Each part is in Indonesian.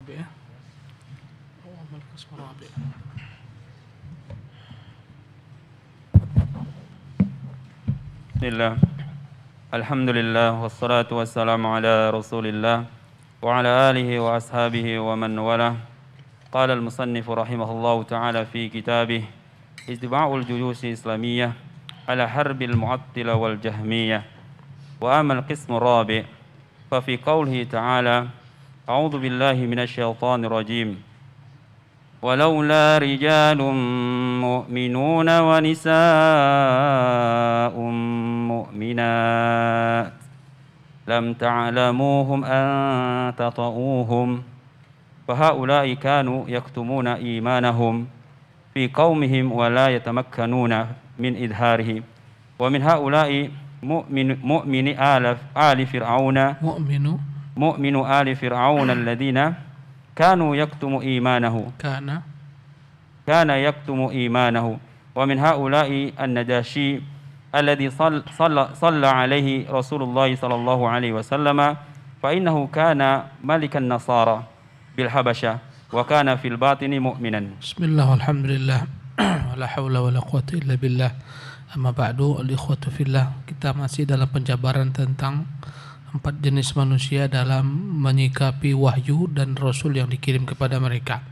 رابع. وما القسم الرابع؟ بسم الله الحمد لله والصلاة والسلام على رسول الله وعلى آله وأصحابه ومن والاه. قال المصنف رحمه الله تعالى في كتابه اتباع الجيوش الإسلامية على حرب المعطلة والجهمية. وأما القسم الرابع ففي قوله تعالى أعوذ بالله من الشيطان الرجيم ولولا رجال مؤمنون ونساء مؤمنات لم تعلموهم أن تطؤوهم فهؤلاء كانوا يكتمون إيمانهم في قومهم ولا يتمكنون من إظهاره. ومن هؤلاء مؤمن آل فرعون مؤمن آل فرعون الذين كانوا يكتم إيمانه كان يكتم إيمانه. ومن هؤلاء النجاشي الذي صلى عليه رسول الله صلى الله عليه وسلم فإنه كان ملك النصارى بالحبشة وكان في الباطن مؤمنا. بسم الله والحمد لله ولا حول ولا قوة إلا بالله. Amma ba'du, al-ikhwatu fillah, kita masih dalam penjabaran tentang 4 jenis manusia dalam menyikapi wahyu dan rasul yang dikirim kepada mereka,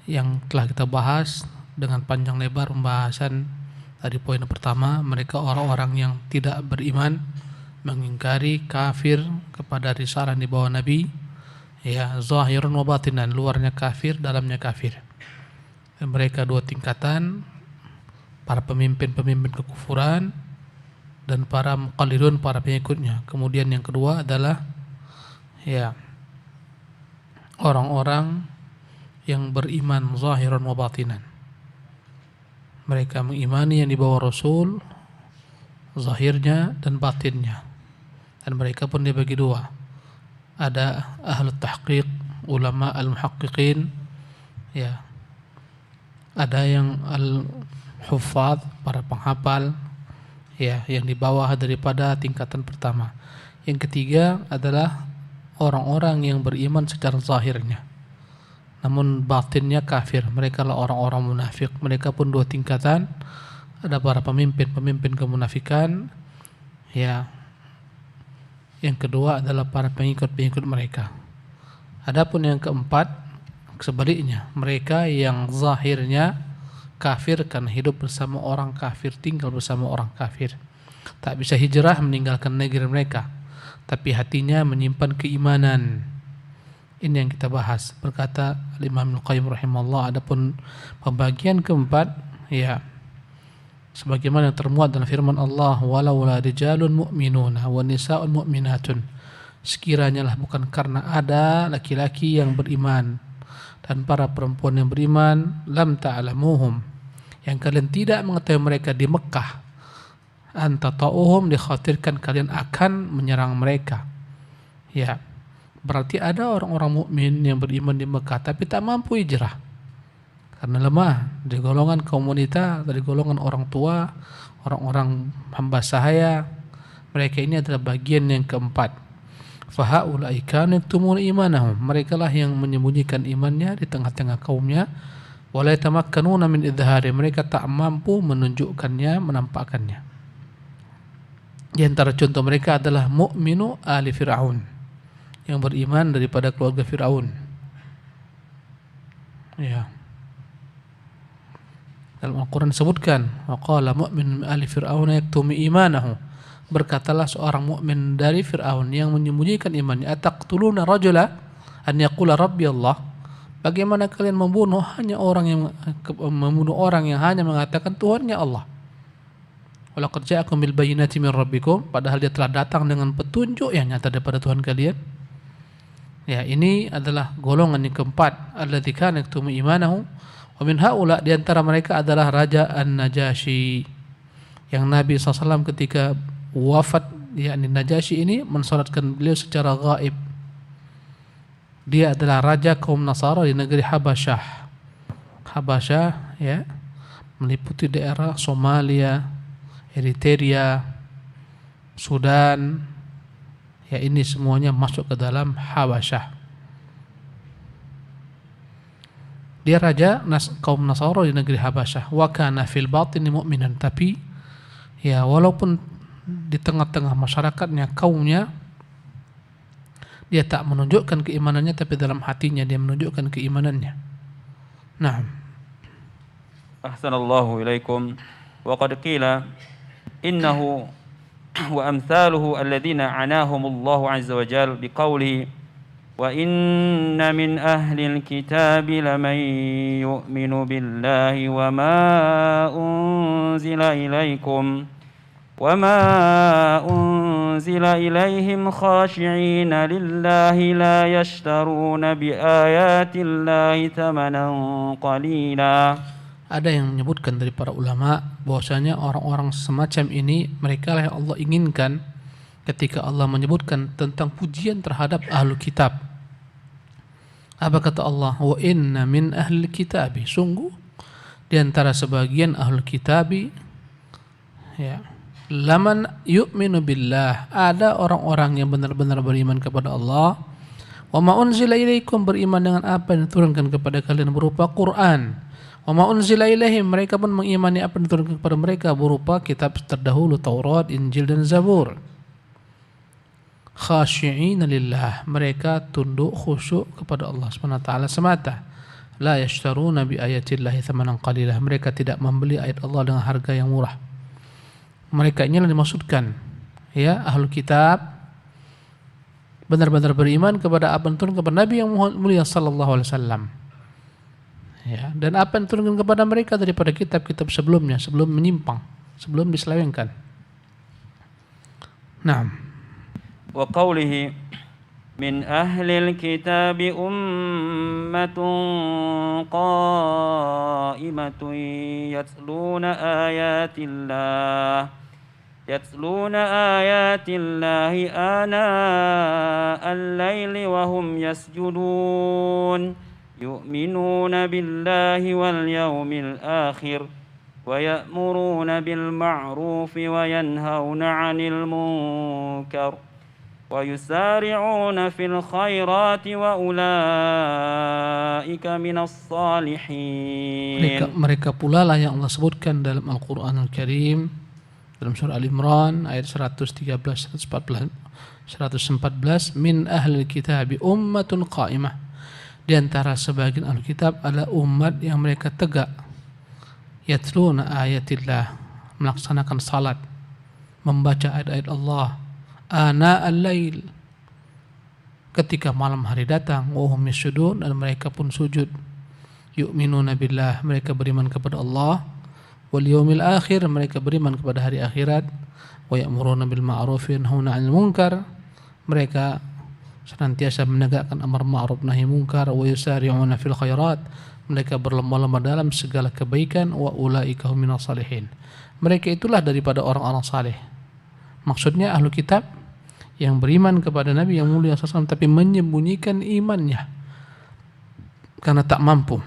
yang telah kita bahas dengan panjang lebar pembahasan. Dari poin pertama, mereka orang-orang yang tidak beriman, mengingkari, kafir kepada risalah yang dibawa Nabi, ya, zahirun wa batinan, luarnya kafir, dalamnya kafir. Dan mereka 2 tingkatan, para pemimpin-pemimpin kekufuran dan para muqallidun, para pengikutnya. Kemudian yang kedua adalah ya orang-orang yang beriman zahiran wa batinan. Mereka mengimani yang dibawa Rasul zahirnya dan batinnya. Dan mereka pun dibagi 2. Ada ahlu tahqiq, ulama al-muhaqqiqin, ya. Ada yang al-huffaz, para penghafal, ya, yang di bawah daripada tingkatan pertama. Yang ketiga adalah orang-orang yang beriman secara zahirnya, namun batinnya kafir. Mereka lah orang-orang munafik. Mereka pun 2 tingkatan. Ada para pemimpin kemunafikan, ya. Yang kedua adalah para pengikut-pengikut mereka. Adapun yang keempat, sebaliknya, mereka yang zahirnya kafir karena hidup bersama orang kafir, tinggal bersama orang kafir, tak bisa hijrah meninggalkan negeri mereka, tapi hatinya menyimpan keimanan. Ini yang kita bahas. Berkata Imam Al-Qayyim rahimahullah, adapun pembagian keempat, ya, sebagaimana yang termuat dalam firman Allah, walaula rijalun mu'minuna wa nisa'un mu'minatun, sekiranya lah bukan karena ada laki-laki yang beriman dan para perempuan yang beriman, lam ta'lamuhum, yang kalian tidak mengetahui mereka di Mekah, anta ta'uhum, dikhawatirkan kalian akan menyerang mereka. Ya, berarti ada orang-orang mukmin yang beriman di Mekah tapi tak mampu hijrah karena lemah, dari golongan kaum wanita, dari golongan orang tua, orang-orang hamba sahaya. Mereka ini adalah bagian yang keempat. Fahaulai kanu yaktumuna imanahum, mereka lah yang menyembunyikan imannya di tengah-tengah kaumnya. Wala yatamakkanuna min idhari, mereka tak mampu menunjukkannya, menampakkannya. Di antara contoh mereka adalah mu'minu ali Fir'aun, yang beriman daripada keluarga Fir'aun, ya. Dalam Al-Quran disebutkan, waqala mu'min ali Fir'aun yaktumu imanahu, berkatalah seorang mukmin dari Fir'aun yang menyembunyikan imannya, ataqtuluna rajula an yaqula rabbi Allah, bagaimana kalian membunuh orang yang hanya mengatakan Tuhannya Allah. Walaqad ja'akum bil bayyinati min rabbikum, padahal dia telah datang dengan petunjuk yang nyata daripada Tuhan kalian. Ya, ini adalah golongan yang keempat, alladzii kana yaktumu imanahu. Wa min haula, di antara mereka adalah Raja An-Najasyi, yang Nabi SAW ketika wafat, yakni Najasyi ini mensolatkan beliau secara gaib. Dia adalah raja kaum Nasara di negeri Habasyah. Habasyah, ya, meliputi daerah Somalia, Eritrea, Sudan, ya, ini semuanya masuk ke dalam Habasyah. Dia raja kaum Nasara di negeri Habasyah. Wa kana fil batini mu'minan, tapi ya walaupun di tengah-tengah masyarakatnya, kaumnya, dia tak menunjukkan keimanannya, tapi dalam hatinya dia menunjukkan keimanannya. Nah, Ahsanallahu ilaikum. Wa qad qila innahu wa amthaluhu alladhina anahumullahu azza wa jalla biqawlihi wa inna min ahlil kitabi laman yu'minu billahi wa ma unzila ilaikum وما أنزل إليهم خاشعين لله لا يشترون بآيات الله ثمنا قليلا. Ada yang menyebutkan dari para ulama bahwasanya orang-orang semacam ini mereka lah yang Allah inginkan ketika Allah menyebutkan tentang pujian terhadap ahlu kitab. Apa kata Allah? Wa inna min ahli kitabi, sungguh di antara sebagian ahlu kitabi, ya, laman yu'minu billah, ada orang-orang yang benar-benar beriman kepada Allah. Wa ma unzila ilaikum, beriman dengan apa yang diturunkan kepada kalian berupa Quran. Wa ma unzila ilaihim, mereka pun mengimani apa yang diturunkan kepada mereka berupa kitab terdahulu, Taurat, Injil dan Zabur. Khashi'ina lillah, mereka tunduk khusyuk kepada Allah SWT semata. La yashtaruna bi ayatillahi thamanan qalilah, mereka tidak membeli ayat Allah dengan harga yang murah. Mereka inilah dimaksudkan, ya, ahlul kitab benar-benar beriman kepada apa yang turun kepada Nabi yang mulia sallallahu alaihi wasallam, ya, dan apa yang turunkan kepada mereka daripada kitab-kitab sebelumnya, sebelum menyimpang, sebelum diselewengkan. Naam. Wa qawlihi min ahlil kitabi ummatun qa'imatun yatluna ayatillahi ana al-laili wa hum yasjudun yu'minuna billahi wal yawmil akhir wa ya'muruna bil ma'rufi wa yanhauna 'anil munkar wa yusari'una fil khairati wa ulaika minas salihin. Mereka pula lah yang Allah sebutkan dalam Al-Qur'anul Karim dalam surah Al-Imran ayat 113, 114, min ahli kitabi ummatun qa'imah, di antara sebagian ahli kitab adalah umat yang mereka tegak, yatluna ayatillah, melaksanakan salat, membaca ayat-ayat Allah, ana al-lail, ketika malam hari datang, wa hum yasjudun, dan mereka pun sujud, yu'minuna billah, mereka beriman kepada Allah, wal yaumil akhir, mereka beriman kepada hari akhirat, wa ya'muruna bil ma'ruf wa yanhauna 'anil munkar, mereka senantiasa menegakkan amar ma'ruf nahi munkar, wa yusari'una fil khairat, mereka berlomba-lomba dalam segala kebaikan, wa ulaika hum minas salihin, mereka itulah daripada orang-orang saleh. Maksudnya ahlu kitab yang beriman kepada Nabi yang mulia SAW tapi menyembunyikan imannya karena tak mampu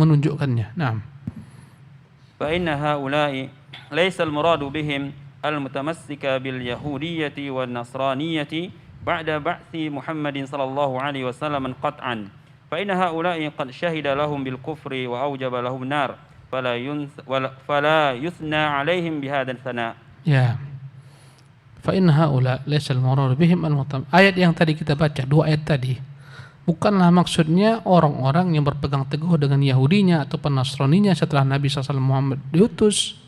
menunjukkannya. Naam. فإن هؤلاء ليس المراد بهم المتمسك باليهودية والنصرانية بعد بعث محمد صلى الله عليه وسلم قطعا فإن هؤلاء قد شهد لهم بالكفر وأوجب لهم النار فلا يثنى عليهم بهذا الثناء. Ya. Fa inna haula laysa al-murad bihim ayat yang tadi kita baca, dua ayat tadi, bukanlah maksudnya orang-orang yang berpegang teguh dengan Yahudinya atau Nasraninya setelah Nabi SAW Muhammad diutus.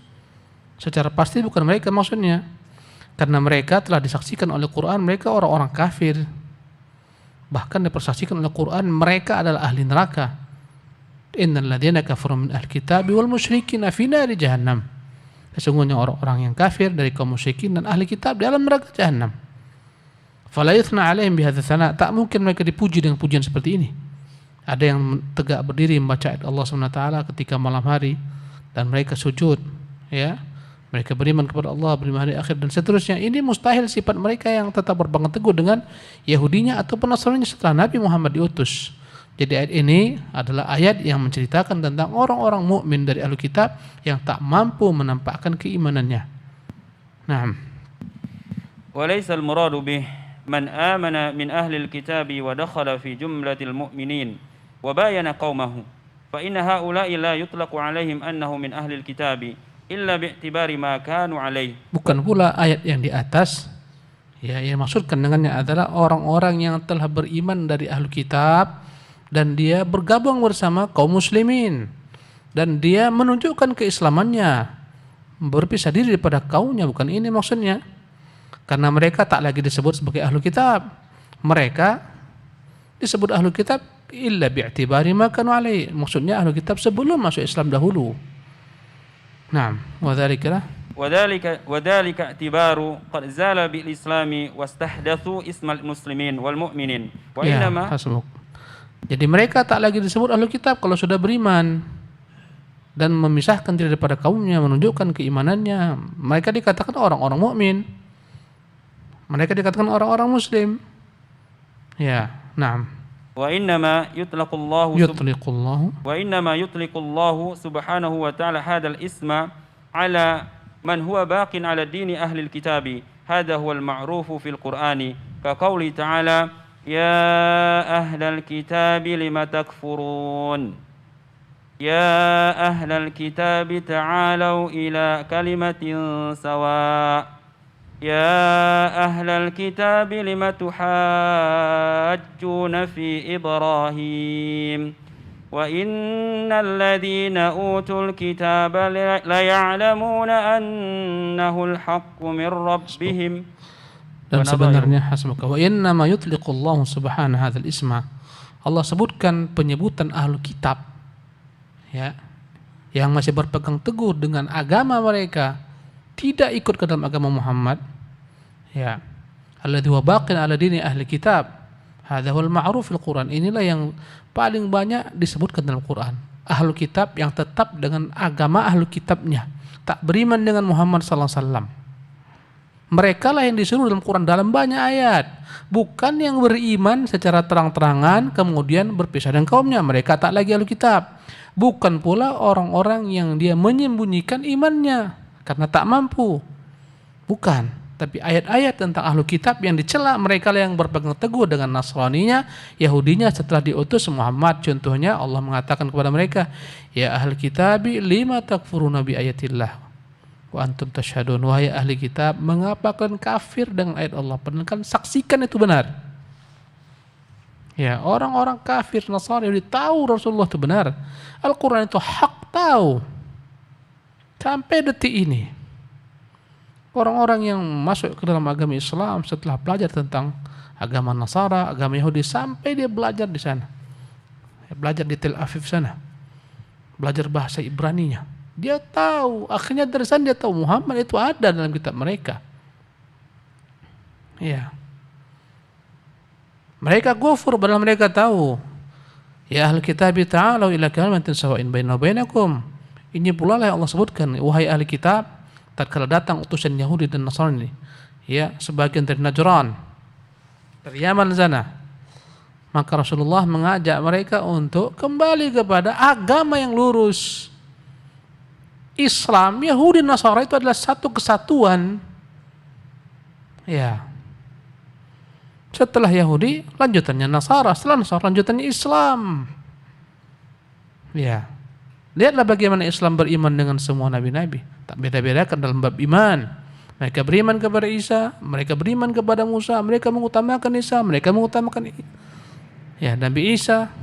Secara pasti bukan mereka maksudnya, karena mereka telah disaksikan oleh Quran mereka orang-orang kafir, bahkan dipersaksikan oleh Quran mereka adalah ahli neraka. Innal ladzina kafaru min ahli kitabi wal musyrikin fi nari jahannam, sesungguhnya orang-orang yang kafir dari kaum musyrikin dan ahli kitab di dalam neraka jahanam. Fala yuthna alaihim bihadza tsana, tak mungkin mereka dipuji dengan pujian seperti ini. Ada yang tegak berdiri membaca ayat Allah SWT ketika malam hari dan mereka sujud, ya, mereka beriman kepada Allah, beriman hari akhir dan seterusnya. Ini mustahil sifat mereka yang tetap berpegang teguh dengan Yahudinya atau Nasraninya setelah Nabi Muhammad diutus. Jadi ayat ini adalah ayat yang menceritakan tentang orang-orang mukmin dari ahli kitab yang tak mampu menampakkan keimanannya. Naam. Walaysa al-muradu bih man amana min ahli al-kitab wa dakhala fi jumlatil mu'minin wa bayana qaumahu فإن هؤلاء لا يطلق عليهم أنه من أهل الكتاب إلا باعتبار ما كانوا عليه. Bukan pula ayat yang di atas, ya, yang maksudkan dengannya adalah orang-orang yang telah beriman dari ahlu kitab dan dia bergabung bersama kaum muslimin dan dia menunjukkan keislamannya, berpisah diri daripada kaumnya. Bukan ini maksudnya, karena mereka tak lagi disebut sebagai ahlu kitab, mereka disebut ahlu kitab illa bi'tibari ma kanu alaihi, maksudnya ahlu kitab sebelum masuk Islam dahulu. Naam, وذلك اعتبار قد زال بالإسلام واستحدثوا اسم المسلمين والمؤمنين وإنما hasbuk. Jadi mereka tak lagi disebut ahlu kitab kalau sudah beriman dan memisahkan diri daripada kaumnya, menunjukkan keimanannya. Mereka dikatakan orang-orang mukmin, mereka dikatakan orang-orang muslim. Ya, naam. وإنما يطلق الله سبحانه وتعالى هذا الاسم على من هو باق على دين أهل الكتاب، هذا هو المعروف في القرآن، كقوله تعالى يا أهل الكتاب لم تكفرون، يا أهل الكتاب تعالوا إلى كلمة سواء، يا أهل الكتاب لم تحاجون في إبراهيم وإن الذين أوتوا الكتاب ليعلمون أنه الحق من ربهم. Dan sebenarnya hasbuka wa innama yutliqullahu subhanahu hadzal isma. Allah sebutkan penyebutan ahlu kitab, ya, yang masih berpegang teguh dengan agama mereka, tidak ikut ke dalam agama Muhammad, ya, alladzi huwa baqin ala dini ahli kitab, hadza huwal ma'ruf fil Quran. Inilah yang paling banyak disebutkan dalam Quran, ahlu kitab yang tetap dengan agama ahlu kitabnya, tak beriman dengan Muhammad sallallahu alaihi wasallam. Mereka lah yang disuruh dalam Quran dalam banyak ayat, bukan yang beriman secara terang-terangan kemudian berpisah dengan kaumnya. Mereka tak lagi ahlu kitab. Bukan pula orang-orang yang dia menyembunyikan imannya karena tak mampu. Bukan, tapi ayat-ayat tentang ahlu kitab yang dicela mereka yang berpegang teguh dengan Nasraninya, Yahudinya setelah diutus Muhammad. Contohnya Allah mengatakan kepada mereka, ya ahli kitabi lima takfuruna bi ayatillah wa antum tashhadun. Wahai ahli kitab, mengapa kalian kafir dengan ayat Allah padahal kan saksikan itu benar. Ya, orang-orang kafir Nasrani tahu Rasulullah itu benar, Al-Quran itu hak, tahu. Sampai detik ini orang-orang yang masuk ke dalam agama Islam setelah belajar tentang agama Nasara, agama Yahudi, sampai dia belajar di sana, belajar di Tel Aviv sana, belajar bahasa Ibraninya, dia tahu, akhirnya dari sana dia tahu Muhammad itu ada dalam kitab mereka. Ya, mereka kufur padahal mereka tahu. Ya ahli kitab ta'alu ila kalimatin sawa'in bainana wa bainakum. Ini pula lah yang Allah sebutkan, wahai ahli kitab, tatkala datang utusan Yahudi dan Nasrani, ya, sebagian dari Najran, dari Yaman sana, maka Rasulullah mengajak mereka untuk kembali kepada agama yang lurus. Islam, Yahudi, Nasara itu adalah satu kesatuan. Ya. Setelah Yahudi, lanjutannya Nasara, setelah Nasara, lanjutannya Islam. Ya. Lihatlah bagaimana Islam beriman dengan semua nabi-nabi. Tak beda-bedakan dalam bab iman. Mereka beriman kepada Isa, mereka beriman kepada Musa, mereka mengutamakan Isa, mereka mengutamakan Nabi Isa.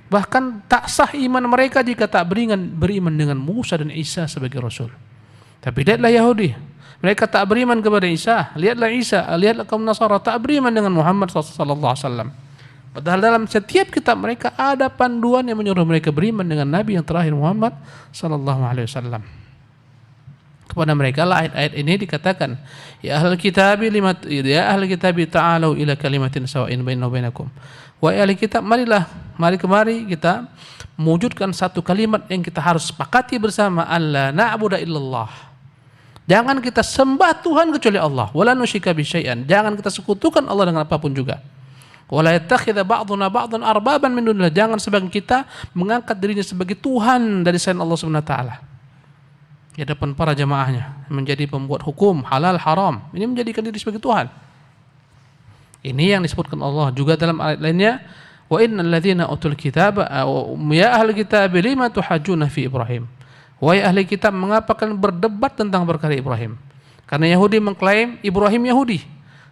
Bahkan tak sah iman mereka jika tak beriman dengan Musa dan Isa sebagai Rasul. Tapi lihatlah Yahudi, mereka tak beriman kepada Isa. Lihatlah Isa, lihatlah kaum Nasara tak beriman dengan Muhammad sallallahu alaihi wasallam. Padahal dalam setiap kitab mereka ada panduan yang menyuruh mereka beriman dengan Nabi yang terakhir Muhammad sallallahu alaihi wasallam. Kepada mereka lah ayat-ayat ini dikatakan, ya ahli kitabi ta'alu ila kalimatin sawa'in bainana wa bainakum. Wahai ahli kitab, mari kita mewujudkan satu kalimat yang kita harus sepakati bersama, alla na'budu illallah. Jangan kita sembah Tuhan kecuali Allah, wala nusyrika bi syai'an. Jangan kita sekutukan Allah dengan apapun juga. Wala yattakhidha ba'duna ba'dan arbaban min dunillah. Jangan sebagian kita mengangkat dirinya sebagai Tuhan dari selain Allah Subhanahu wa taala. Di hadapan para jamaahnya, menjadi pembuat hukum halal haram. Ini menjadikan diri sebagai Tuhan. Ini yang disebutkan Allah juga dalam ayat lainnya, Wa innal ladzina utul kitaba ya ahli kitab lima tuhajjuna fi Ibrahim. Wahai ahli kitab, mengapa kalian berdebat tentang perkara Ibrahim? Karena Yahudi mengklaim Ibrahim Yahudi,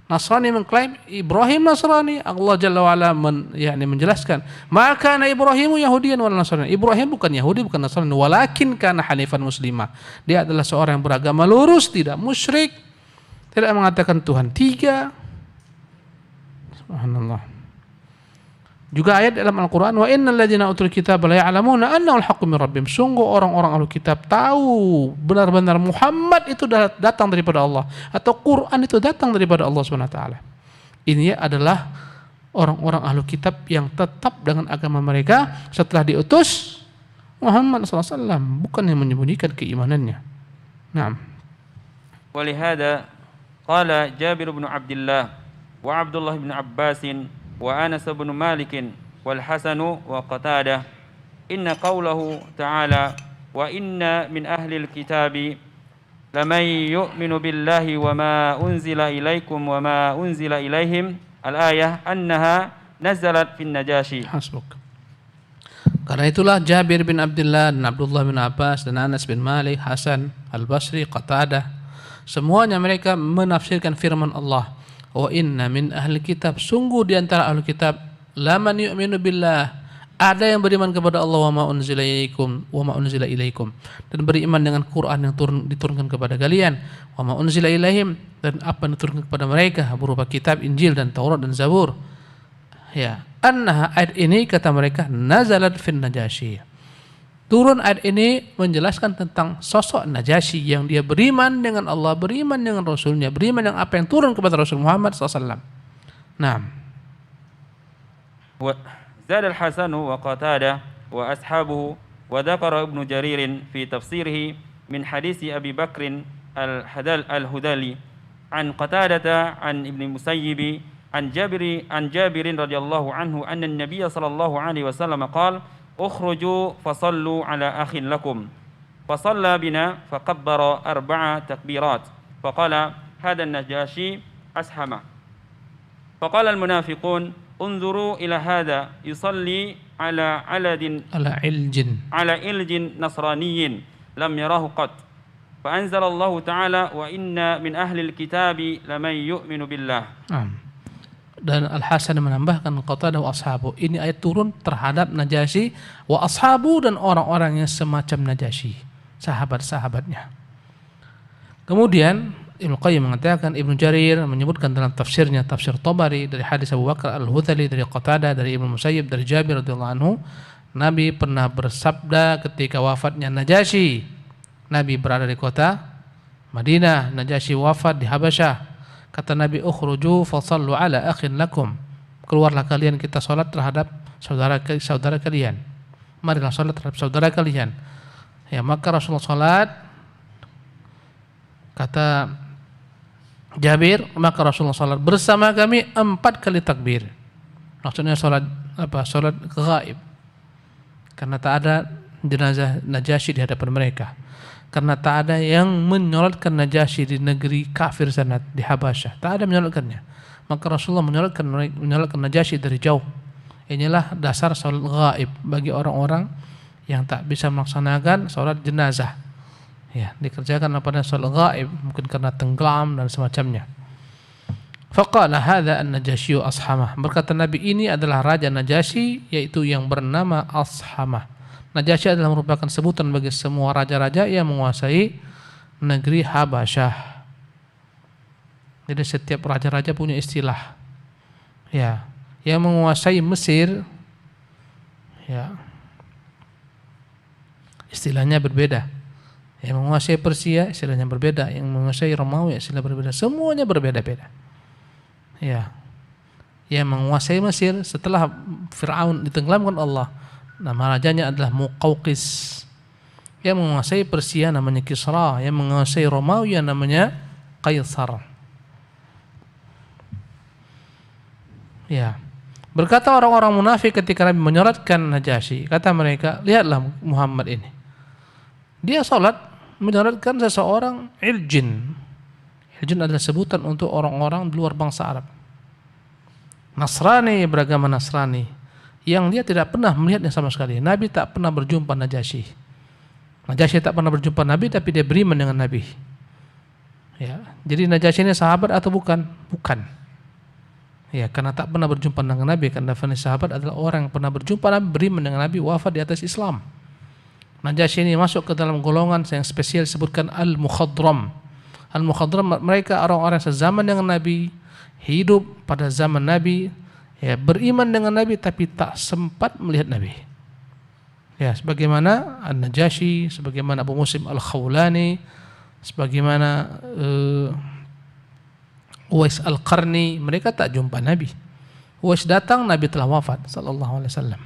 Nasrani mengklaim Ibrahim Nasrani. Allah Jalla wa Ala menjelaskan, maka Ibrahimu Yahudiyan wal Nasrani. Ibrahim bukan Yahudi, bukan Nasrani, walakin kana hanifan muslimah. Dia adalah seorang yang beragama lurus, tidak musyrik, tidak mengatakan Tuhan tiga. Subhanallah. Juga ayat dalam Al-Quran, wa innal ladzina utul kitab la ya'lamuna annahu al-haqqu min rabbihim. Sungguh orang-orang ahli kitab tahu benar-benar Muhammad itu datang daripada Allah, atau Quran itu datang daripada Allah Subhanahu wa taala. Ini adalah orang-orang ahli kitab yang tetap dengan agama mereka setelah diutus Muhammad SAW, bukan yang menyembunyikan keimanannya. Naam. Walihada qala Jabir bin Abdullah wa Abdullah bin Abbasin وأنس بن مالك والحسن وقتادة إن قوله تعالى وإن من أهل الكتاب لمن يؤمن بالله وما أنزل إليكم وما أنزل إليهم الآية أنها نزلت في النجاشي. Hasbuk. Karena itulah Jabir bin Abdullah dan Abdullah bin Abbas dan Anas bin Malik, Hasan Al-Basri, Qatadah, semuanya mereka menafsirkan firman Allah, wa inna min ahli kitab, sungguh di antara ahli kitab, laman yu'minu billah, ada yang beriman kepada Allah, wa ma unzila ilaikum, dan beriman dengan Quran yang diturunkan kepada kalian, wa ma unzila ilaihim, dan apa yang diturunkan kepada mereka berupa kitab Injil dan Taurat dan Zabur. Ya, annaha, ayat ini kata mereka nazalat fin Najasyi. Turun ayat ini menjelaskan tentang sosok Najasyi yang dia beriman dengan Allah, beriman dengan Rasulnya, beriman dengan apa yang turun kepada Rasul Muhammad SAW. Naam. Zad al-Hasan wa Qatadah wa ashabuhu wa dzakara Ibnu Jarir fi tafsirihi min hadis Abi Bakr al-Hudali an Qatadah an Ibnu Musayyib an Jabir radhiyallahu anhu anna an-nabiy sallallahu alaihi wasallam qala اخرجوا فصلوا على أخ لكم فصلى بنا فكبر 4 تكبيرات فقال هذا النجاشي أسهم فقال المنافقون انظروا إلى هذا يصلي على علج نصراني لم يراه قط فأنزل الله تعالى وإن من أهل الكتاب لمن يؤمن بالله. Dan Al-Hasan menambahkan Qatadah wa ashabu, ini ayat turun terhadap Najasyi wa ashabu, dan orang-orang yang semacam Najasyi, sahabat-sahabatnya. Kemudian Ibnu Qayyim mengatakan, Ibnu Jarir menyebutkan dalam tafsirnya, tafsir Tabari, dari hadis Abu Bakar Al-Hudali, dari Qatadah, dari Ibnu Musayyib, dari Jabir radhiyallahu anhu, Nabi pernah bersabda ketika wafatnya Najasyi. Nabi berada di kota Madinah, Najasyi wafat di Habasyah. Kata Nabi, ukhruju fasallu ala akhin lakum, keluarlah kalian, kita salat terhadap saudara kalian. Marilah salat terhadap saudara kalian. Ya, maka Rasulullah salat, kata Jabir, maka Rasulullah salat bersama kami 4 kali takbir. Maksudnya salat apa? Salat ghaib. Karena tak ada jenazah Najasyi di hadapan mereka. Karena tak ada yang menyolatkan Najasyi di negeri kafir sana, di Habasyah. Tak ada menyolatkannya. Maka Rasulullah menyolatkan Najasyi dari jauh. Inilah dasar salat ghaib bagi orang-orang yang tak bisa melaksanakan salat jenazah. Ya, dikerjakan pada salat ghaib, mungkin karena tenggelam dan semacamnya. Faqala hadza an-Najasyi Ashamah. Berkata Nabi, ini adalah raja Najasyi, yaitu yang bernama Ashamah. Najasyi adalah merupakan sebutan bagi semua raja-raja yang menguasai negeri Habasyah. Jadi setiap raja-raja punya istilah. Ya, yang menguasai Mesir, ya, istilahnya berbeda. Yang menguasai Persia, istilahnya berbeda. Yang menguasai Romawi, istilah berbeda. Semuanya berbeda-beda. Ya, yang menguasai Mesir setelah Fir'aun ditenggelamkan Allah, nama rajanya adalah Muqawqis. Yang menguasai Persia namanya Kisra, yang menguasai Romawi namanya Qaisar. Ya. Berkata orang-orang munafik ketika Nabi menyolatkan Najasyi, kata mereka, lihatlah Muhammad ini. Dia salat menyolatkan seseorang iljin. Iljin adalah sebutan untuk orang-orang di luar bangsa Arab. Nasrani, beragama Nasrani. yang dia tidak pernah melihatnya sama sekali. Nabi tak pernah berjumpa Najasyi. Najasyi tak pernah berjumpa Nabi, tapi dia beriman dengan Nabi. Ya, jadi Najasyi ini sahabat atau bukan? Bukan. Ya, karena tak pernah berjumpa dengan Nabi. Karena sahabat adalah orang yang pernah berjumpa Nabi, beriman dengan Nabi, wafat di atas Islam. Najasyi ini masuk ke dalam golongan yang spesial disebutkan Al-Mukhadram. Al-Mukhadram mereka orang-orang sezaman dengan Nabi, hidup pada zaman Nabi, ya, beriman dengan Nabi tapi tak sempat melihat Nabi. Ya, sebagaimana An-Najasyi, sebagaimana Abu Muslim Al-Khawlani, sebagaimana Uwais Al-Qarni, mereka tak jumpa Nabi. Uwais datang, Nabi telah wafat sallallahu alaihi wasallam.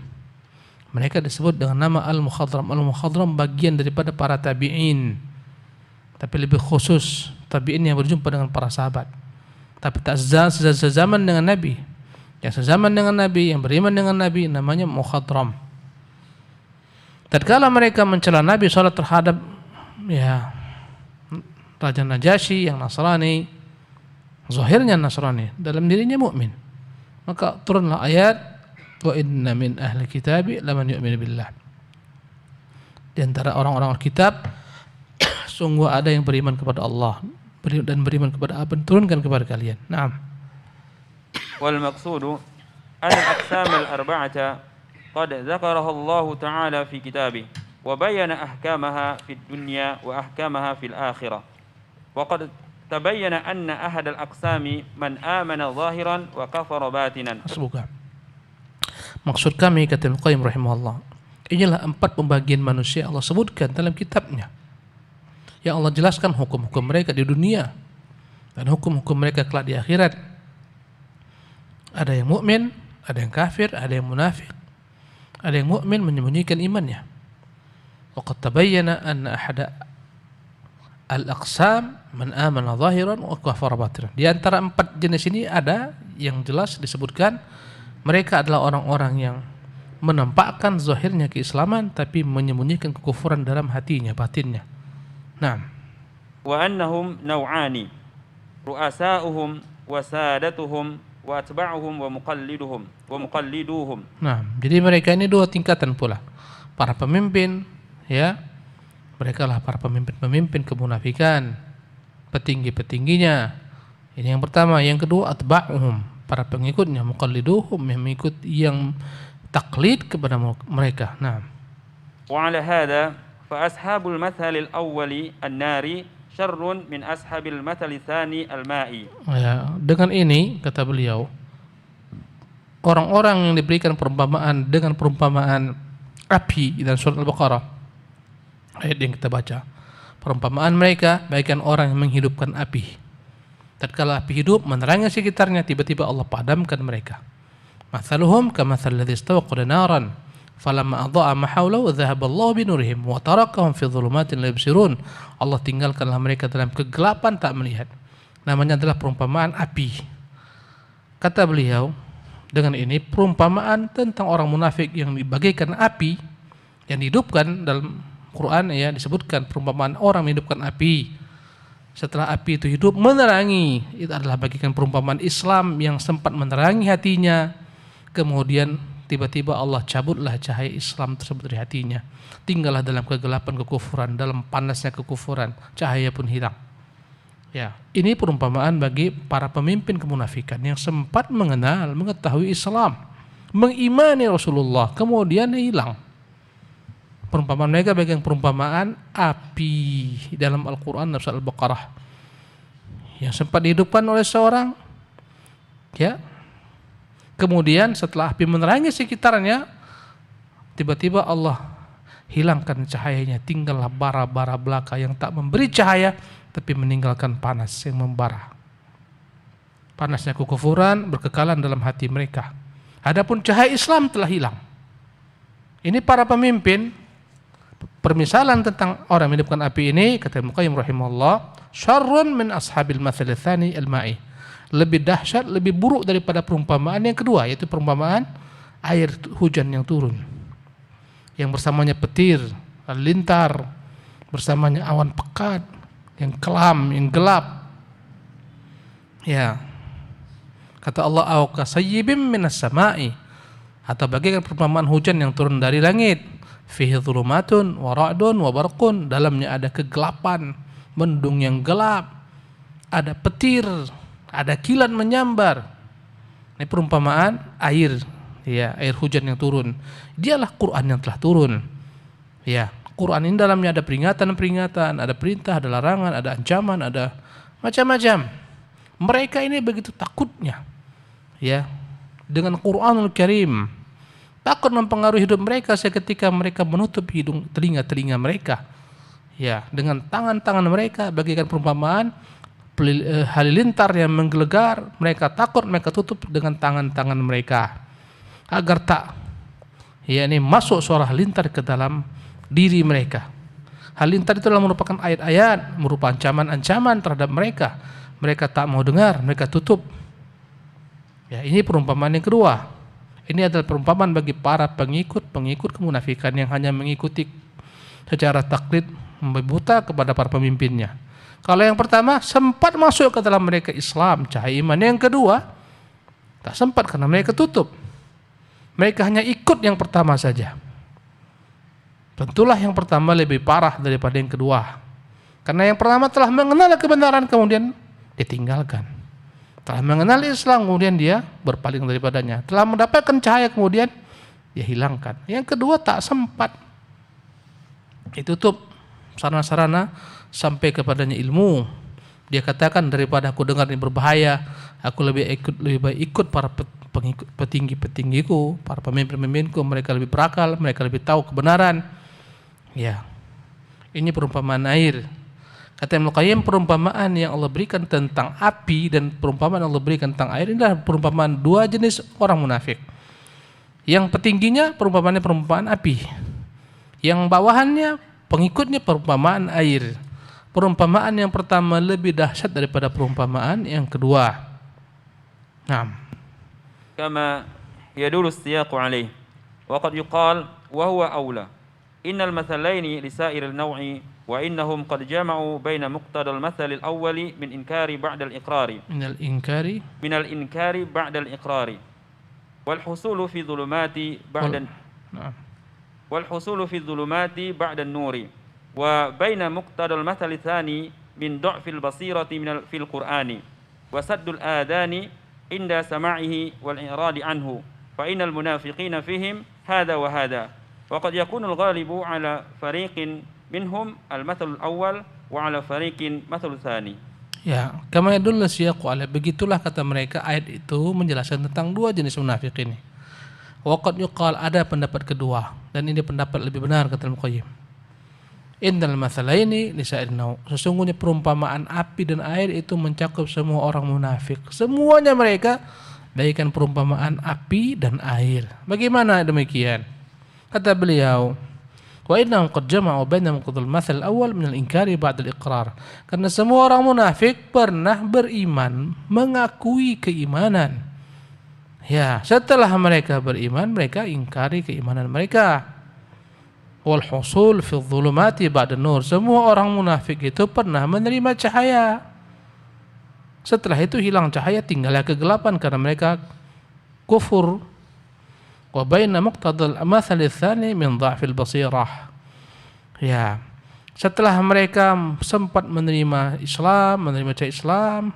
Mereka disebut dengan nama Al-Mukhadram. Al-Mukhadram bagian daripada para tabi'in, tapi lebih khusus tabi'in yang berjumpa dengan para sahabat, tapi tak sezaman dengan Nabi. Yang sezaman dengan Nabi, yang beriman dengan Nabi, namanya Mukhadram. Tatkala mereka mencela Nabi salat terhadap ya Raja Najasyi yang Nasrani, zahirnya Nasrani, dalam dirinya mukmin, maka turunlah ayat wa inna min ahli kitabi laman yu'minu billah. Di antara orang-orang Alkitab sungguh ada yang beriman kepada Allah dan beriman kepada apa yang turunkan kepada kalian. Naam. Wal maqsudu an al-aqsam al-arba'ata qad dzakaraha Allah Ta'ala fi kitabih wa bayyana ahkamaha fid dunya wa ahkamaha fil akhirah. Wa qad tabayyana anna ahad al-aqsami man amana zahiran wa kafara batinan. Semoga maksud kami, kata Ibnu Qayyim rahimahullah, inilah 4 pembagian manusia Allah sebutkan dalam kitabnya, yang Allah jelaskan hukum-hukum mereka di dunia dan hukum-hukum mereka kelak di akhirat. Ada yang mukmin, ada yang kafir, ada yang munafik. Ada yang mukmin menyembunyikan imannya. Wa qad tabayyana anna ahada al-aqsam man amana zahiran wa kafara batinan. Di antara 4 jenis ini ada yang jelas disebutkan mereka adalah orang-orang yang menampakkan zahirnya keislaman tapi menyembunyikan kekufuran dalam hatinya, batinnya. Naam. Wa annahum naw'ani ru'asa'uhum wa sadatuhum wa atba'uhum wa muqalliduhum. Nah, jadi mereka ini 2 tingkatan pula. Para pemimpin, ya. Mereka lah para pemimpin kemunafikan, petinggi-petingginya. Ini yang pertama. Yang kedua, atba'uhum, para pengikutnya, muqalliduhum, yang mengikut, yang taklid kepada mereka. Nah. Wa 'ala hadha fa ashabul mathal al-awwali an-nari syarrun min ashabil mathal tsani al-ma'i. Ya, dengan ini kata beliau, orang-orang yang diberikan perumpamaan dengan perumpamaan api dalam surat Al-Baqarah, ayat yang kita baca, perumpamaan mereka bagaikan orang yang menghidupkan api. Tatkala api hidup menerangi sekitarnya, tiba-tiba Allah padamkan mereka. Mathaluhum kamathal ladzi istawqada naran falamma adha'a ma hawlahu dhahaba Allahu binurihim wa tarakahum fi dhulumatin la yubsirun. Allah tinggalkanlah mereka dalam kegelapan tak melihat. Namanya adalah perumpamaan api. Kata beliau, dengan ini perumpamaan tentang orang munafik yang dibagaikan api yang dihidupkan dalam Quran, ya, disebutkan perumpamaan orang menghidupkan api. Setelah api itu hidup menerangi, itu adalah bagikan perumpamaan Islam yang sempat menerangi hatinya, kemudian tiba-tiba Allah cabutlah cahaya Islam tersebut dari hatinya, tinggallah dalam kegelapan kekufuran, dalam panasnya kekufuran, cahaya pun hilang. Ya, ini perumpamaan bagi para pemimpin kemunafikan yang sempat mengenal, mengetahui Islam, mengimani Rasulullah, kemudian hilang. Perumpamaan mereka bagian perumpamaan api dalam Al-Quran dalam surat Al-Baqarah yang sempat dihidupkan oleh seorang, ya, kemudian setelah api menerangi sekitarnya, tiba-tiba Allah hilangkan cahayanya, tinggallah bara-bara belaka yang tak memberi cahaya tapi meninggalkan panas yang membara. Panasnya kekufuran berkekalan dalam hati mereka. Adapun cahaya Islam telah hilang. Ini para pemimpin. Permisalan tentang orang menghidupkan api ini, kata Ibnu Qayyim rahimahullah, syarrun min ashabil mathal tsani al-ma'i. Lebih dahsyat, lebih buruk daripada perumpamaan yang kedua, yaitu perumpamaan air hujan yang turun, yang bersamanya petir, lintar, bersamanya awan pekat, yang kelam, yang gelap. Ya. Kata Allah, au kasayyibim minas sama'i, Atau bagaikan perumpamaan hujan yang turun dari langit. Fihi dhulumatun wa ra'dun wa barqun, dalamnya ada kegelapan, mendung yang gelap, ada petir, ada kilat menyambar. Ini perumpamaan air, ya, air hujan yang turun. Dialah Quran yang telah turun. Ya, Quran ini dalamnya ada peringatan-peringatan, ada perintah, ada larangan, ada ancaman, ada macam-macam. Mereka ini begitu takutnya, ya, dengan Quranul Karim. Takut mempengaruhi hidup mereka seketika mereka menutup telinga-telinga mereka, ya, dengan tangan-tangan mereka bagaikan perumpamaan halilintar yang menggelegar. Mereka takut, mereka tutup dengan tangan-tangan mereka agar tak, ya, ini masuk suara halilintar ke dalam diri mereka. Halilintar itu adalah merupakan ayat-ayat, merupakan ancaman-ancaman terhadap mereka. Mereka tak mau dengar, mereka tutup. Ya, ini perumpamaan yang kedua. Ini adalah perumpamaan bagi para pengikut kemunafikan yang hanya mengikuti secara taklid, buta kepada para pemimpinnya. Kalau yang pertama sempat masuk ke dalam mereka Islam, cahaya iman. Yang kedua tak sempat karena mereka tutup. Mereka hanya ikut yang pertama saja. Tentulah yang pertama lebih parah daripada yang kedua. Karena yang pertama telah mengenal kebenaran kemudian ditinggalkan. Telah mengenal Islam kemudian dia berpaling daripadanya. Telah mendapatkan cahaya kemudian dia hilangkan. Yang kedua tak sempat. Ditutup sarana-sarana sampai kepadanya ilmu. Dia katakan daripada aku dengar ini berbahaya, aku lebih baik ikut para petinggiku, para pemimpin-pemimpinku. Mereka lebih berakal, mereka lebih tahu kebenaran. Ya, ini perumpamaan air. Kata Ibnu Qayyim, perumpamaan yang Allah berikan tentang api dan perumpamaan yang Allah berikan tentang air ini adalah perumpamaan dua jenis orang munafik. Yang petingginya perumpamaan api, yang bawahannya pengikutnya perumpamaan air. Perumpamaan yang pertama lebih dahsyat daripada perumpamaan yang kedua. Naam. Kama yadulu as-siyaqu alayh wa qad yuqal wa huwa aula. Innal mathalaini li sa'iril naw'i wa innahum qad jama'u baina muqtada al-mathal al-awwali min inkari ba'da al-iqrari. Min al-inkari ba'da al-iqrari. Wal husulu fi dhulumati ba'da والحصول في الظلمات بعد النور وبين مقتضى المثل الثاني من ضعف البصيرة في القرآن وسد الآذان عند سماعه والإعراض عنه فإن المنافقين فيهم هذا وهذا وقد يكون الغالب على فريق منهم المثل الأول وعلى فريق مثل الثاني. Ya, kama yadullu siyaqu ala, begitulah kata mereka ayat itu menjelaskan tentang dua jenis munafik ini. Waqad yuqal, ada pendapat kedua dan ini pendapat lebih benar kata Al-Qayyim. Innal mathalaini lisa'ir naw, sesungguhnya perumpamaan api dan air itu mencakup semua orang munafik. Semuanya mereka bagaikan perumpamaan api dan air. Bagaimana demikian? Kata beliau, wa innahum qad jama'u baina muqtadal mathal awal min al-inkari ba'da al-iqrar. Karena semua orang munafik pernah beriman, mengakui keimanan. Ya, setelah mereka beriman, mereka ingkari keimanan mereka. Wal husul fi dhulumati ba'da nur. Semua orang munafik itu pernah menerima cahaya. Setelah itu hilang cahaya, tinggallah kegelapan karena mereka kufur. Wa baina muqtadal mathal tsani min dha'fil basirah. Ya, setelah mereka sempat menerima Islam, menerima cahaya Islam,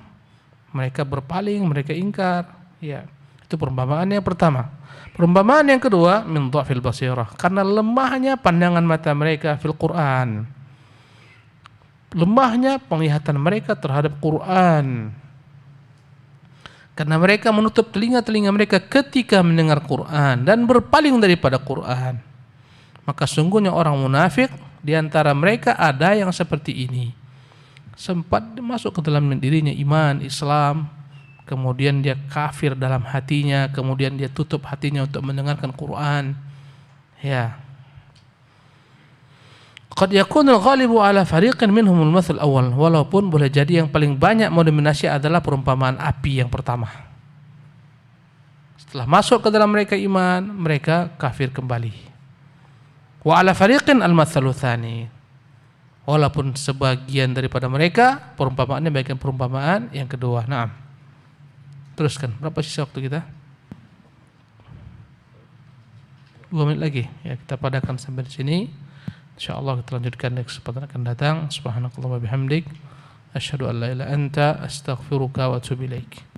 mereka berpaling, mereka ingkar. Ya. Itu perumpamaan yang pertama. Perumpamaan yang kedua, min dha'fil basirah, karena lemahnya pandangan mata mereka fil Quran. Lemahnya penglihatan mereka terhadap Quran. Karena mereka menutup telinga-telinga mereka ketika mendengar Quran dan berpaling daripada Quran. Maka sungguhnya orang munafik di antara mereka ada yang seperti ini. Sempat masuk ke dalam dirinya iman, Islam, kemudian dia kafir dalam hatinya, kemudian dia tutup hatinya untuk mendengarkan Quran. Ya. Qad yakunu al-ghalibu ala fariqin minhum al-mathal awal, walaupun boleh jadi yang paling banyak mendominasi adalah perumpamaan api yang pertama. Setelah masuk ke dalam mereka iman, mereka kafir kembali. Wa ala fariqin al-mathalu tsani. Walaupun sebagian daripada mereka perumpamaannya bagian perumpamaan yang kedua. Naam. Teruskan, berapa sisa waktu kita? 2 menit lagi ya, kita padakan sampai di sini. Insyaallah kita lanjutkan di kesempatan akan datang. Subhanakallahumma bihamdik asyhadu an la ilaha illa anta astaghfiruka wa atubu ilaik.